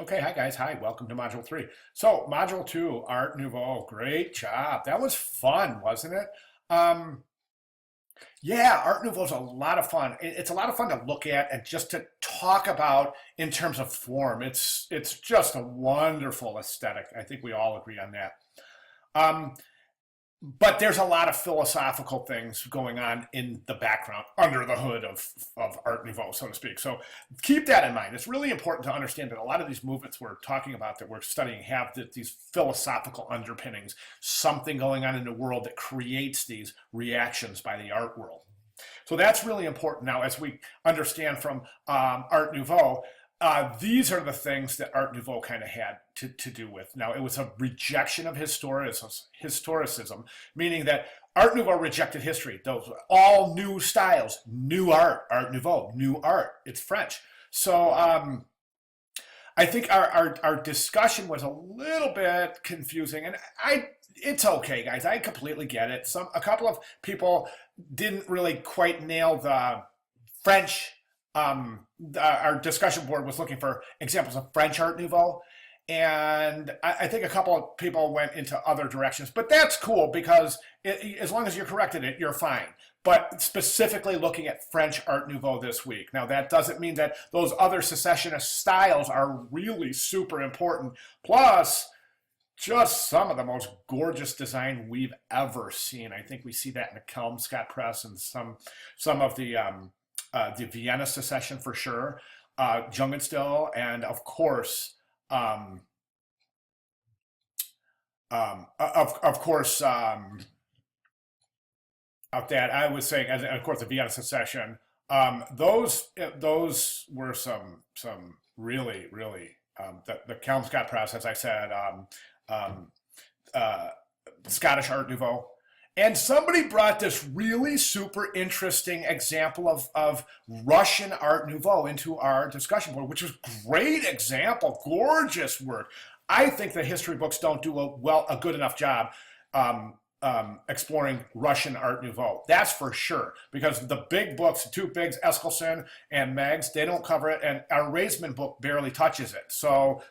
Okay, hi guys. Hi, welcome to Module 3. So, Module 2, Art Nouveau. Great job. That was fun, wasn't it? Um, yeah, Art Nouveau is a lot of fun. It's a lot of fun to look at and just to talk about in terms of form. It's just a wonderful aesthetic. I think we all agree on that. Um, but there's a lot of philosophical things going on in the background under the hood of Art Nouveau, so to speak. So keep that in mind. It's really important to understand that a lot of these movements we're talking about that we're studying have these philosophical underpinnings, something going on in the world that creates these reactions by the art world. So that's really important. Now, as we understand from Art Nouveau, these are the things that Art Nouveau kind of had to do with. Now, it was a rejection of historicism, meaning that Art Nouveau rejected history. Those all new styles, new art, Art Nouveau, new art. It's French. So I think our discussion was a little bit confusing, and it's okay, guys. I completely get it. A couple of people didn't really quite nail the French. Our discussion board was looking for examples of French Art Nouveau, and I think a couple of people went into other directions, but that's cool because as long as you're correcting it, you're fine. But specifically looking at French Art Nouveau this week. Now, that doesn't mean that those other secessionist styles are really super important. Plus, just some of the most gorgeous design we've ever seen. I think we see that in the Kelmscott Press and some of the Vienna secession for sure, Jungenstiel, and of course, of course, out that I was saying, and of course, the Vienna secession. Those were some really the Kelmscott Press, as I said, um, uh, Scottish Art Nouveau. And somebody brought this really super interesting example of Russian Art Nouveau into our discussion board, which was a great example, gorgeous work. I think the history books don't do a good enough job exploring Russian Art Nouveau. That's for sure, because the big books, the two bigs, Eskelsen and Meggs, they don't cover it, and our Raisman book barely touches it. So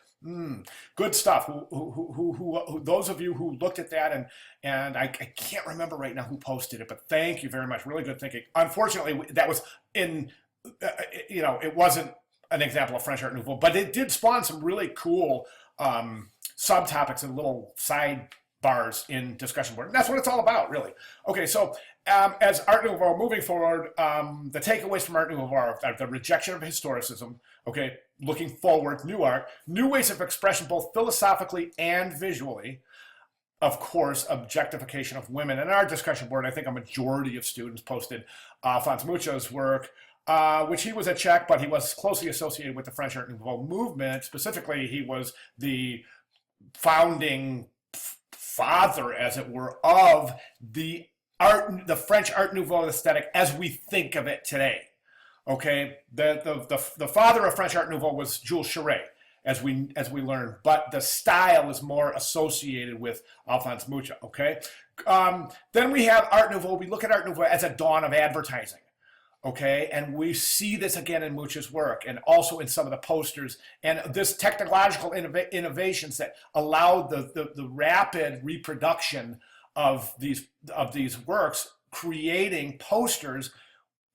good stuff. Those of you who looked at that, and I can't remember right now who posted it, but thank you very much. Really good thinking. Unfortunately, that was in, it wasn't an example of French Art Nouveau, but it did spawn some really cool subtopics and little sidebars in discussion board. And that's what it's all about, really. Okay, so as Art Nouveau, moving forward, the takeaways from Art Nouveau are the rejection of historicism, okay, looking forward, new art, new ways of expression, both philosophically and visually, of course, objectification of women. In our discussion board, I think a majority of students posted Alphonse Mucha's work, which he was a Czech, but he was closely associated with the French Art Nouveau movement. Specifically, he was the founding father, as it were, of the French Art Nouveau aesthetic as we think of it today. Okay, the father of French Art Nouveau was Jules Cheret, as we learned, but the style is more associated with Alphonse Mucha. Okay, then we have Art Nouveau. We look at Art Nouveau as a dawn of advertising. Okay, and we see this again in Mucha's work, and also in some of the posters, and this technological innovations that allowed the rapid reproduction of these works, creating posters,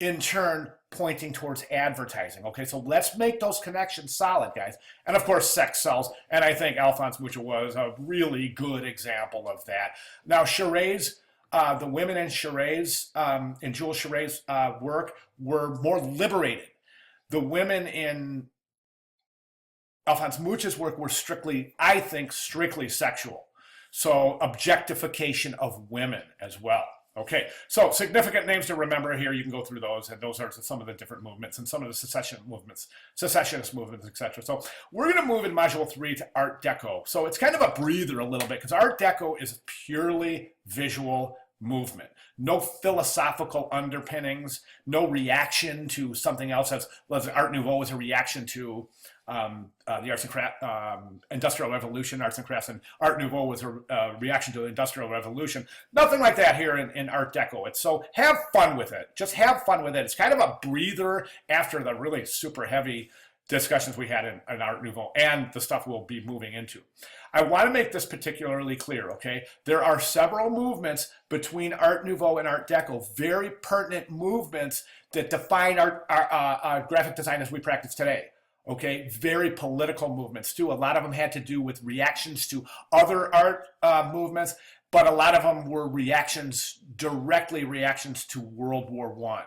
in turn pointing towards advertising. Okay, so let's make those connections solid, guys. And of course, sex sells, and I think Alphonse Mucha was a really good example of that. Now, Cheret's, the women in Cheret's, in Jules Cheret's work were more liberated. The women in Alphonse Mucha's work were strictly, I think, strictly sexual. So objectification of women as well. Okay, so significant names to remember here. You can go through those, and those are some of the different movements and some of the secessionist movements, etc. So we're going to move in Module 3 to Art Deco. So it's kind of a breather a little bit, because Art Deco is purely visual movement. No philosophical underpinnings, no reaction to something else. As Art Nouveau is a reaction to the arts and craft, industrial revolution, arts and crafts, and Art Nouveau was a reaction to the industrial revolution. Nothing like that here in Art Deco. It's so have fun with it. Just have fun with it. It's kind of a breather after the really super heavy discussions we had in Art Nouveau and the stuff we'll be moving into. I want to make this particularly clear, okay? There are several movements between Art Nouveau and Art Deco, very pertinent movements that define our graphic design as we practice today. Okay, very political movements too. A lot of them had to do with reactions to other art movements, but a lot of them were directly reactions to World War I.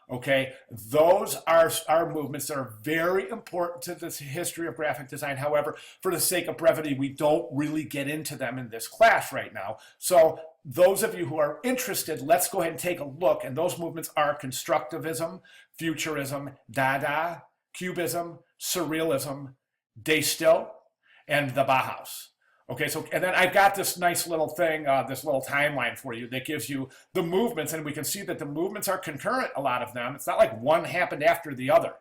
Okay, those are movements that are very important to the history of graphic design. However, for the sake of brevity, we don't really get into them in this class right now. So those of you who are interested, let's go ahead and take a look. And those movements are constructivism, futurism, Dada, Cubism, Surrealism, De Still, and the Bauhaus. Okay, so, and then I've got this nice little thing, this little timeline for you that gives you the movements, and we can see that the movements are concurrent, a lot of them. It's not like one happened after the other.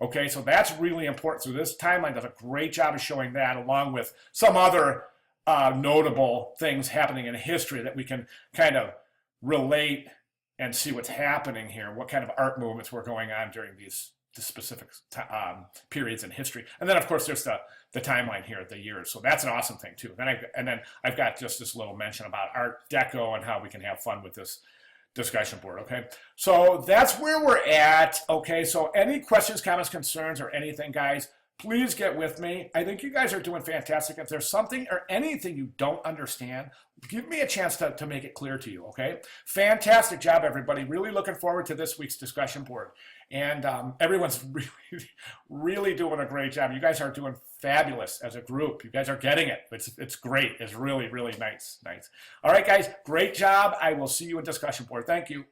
Okay, so that's really important. So this timeline does a great job of showing that, along with some other notable things happening in history that we can kind of relate and see what's happening here, what kind of art movements were going on during these specific periods in history. And then of course there's the timeline here, the years. So that's an awesome thing too. Then I've got just this little mention about Art Deco and how we can have fun with this discussion board. Okay, so that's where we're at. Okay, so any questions, comments, concerns, or anything, guys, please get with me. I think you guys are doing fantastic. If there's something or anything you don't understand, give me a chance to make it clear to you, okay? Fantastic job, everybody. Really looking forward to this week's discussion board. And everyone's really doing a great job. You guys are doing fabulous as a group. You guys are getting it. It's great. It's really, really nice. All right, guys, great job. I will see you in discussion board. Thank you.